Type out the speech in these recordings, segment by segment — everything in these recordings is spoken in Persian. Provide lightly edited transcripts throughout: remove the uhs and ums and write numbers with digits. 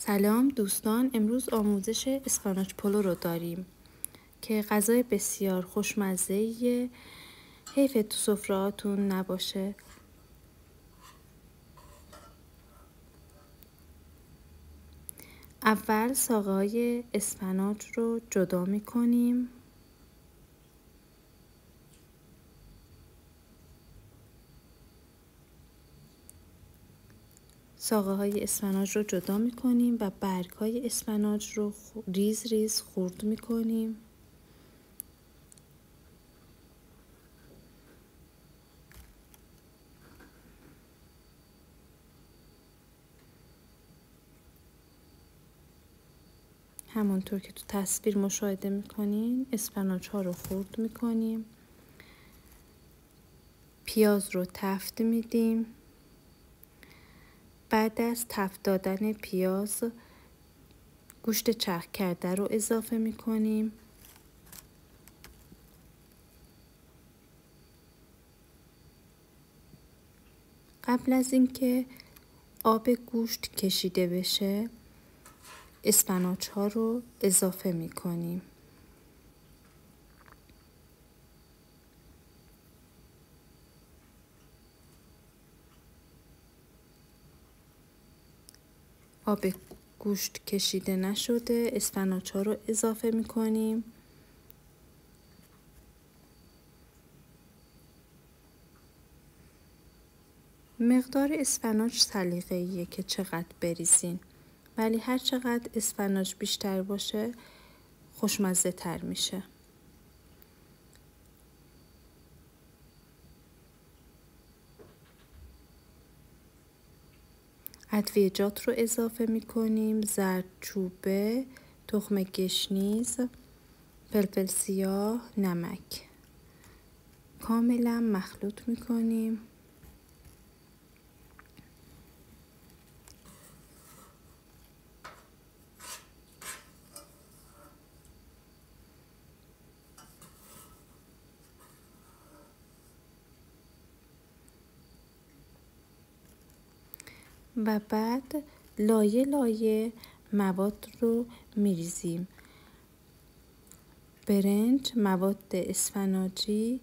سلام دوستان، امروز آموزش اسفناج پلو رو داریم که غذای بسیار خوشمزه‌ایه. حیف تو سفره‌هاتون نباشه. اول ساقه‌های اسفناج رو جدا می‌کنیم. ساقه‌های اسفناج رو جدا می‌کنیم و برگ‌های اسفناج رو ریز ریز خرد می‌کنیم. همانطور که تو تصویر مشاهده می‌کنین اسفناج ها رو خرد می‌کنیم. پیاز رو تفت میدیم. بعد از تفت دادن پیاز گوشت چرخ کرده رو اضافه می‌کنیم. قبل از اینکه آب گوشت کشیده بشه اسفناج ها رو اضافه می‌کنیم. آب گوشت کشیده نشده اسفناج ها رو اضافه می‌کنیم. مقدار اسفناج سلیقه‌ایه که چقدر بریزین، ولی هر چقدر اسفناج بیشتر باشه خوشمزه تر میشه. ادویه‌جات رو اضافه می‌کنیم: زردچوبه، تخم گشنیز، فلفل سیاه، نمک. کاملا مخلوط می‌کنیم. و بعد لایه لایه مواد رو میریزیم: برنج، مواد اسفناجی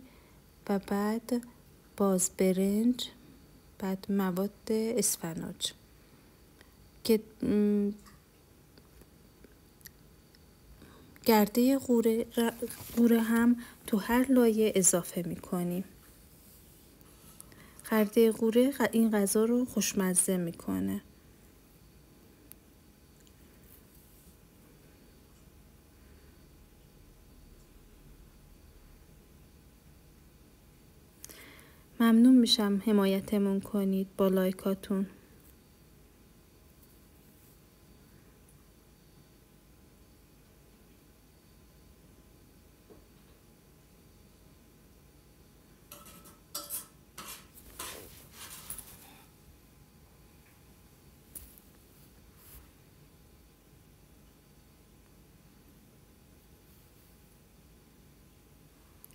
و بعد باز برنج، بعد مواد اسفناج که گرده قوره هم تو هر لایه اضافه میکنیم. گرده قوره این غذا رو خوشمزه میکنه. ممنون میشم حمایتمون کنید با لایکاتون.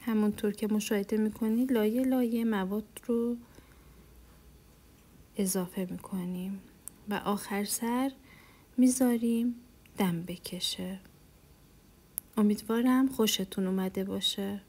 همونطور که مشاهده میکنید لایه لایه مواد رو اضافه میکنیم و آخر سر میذاریم دم بکشه. امیدوارم خوشتون اومده باشه.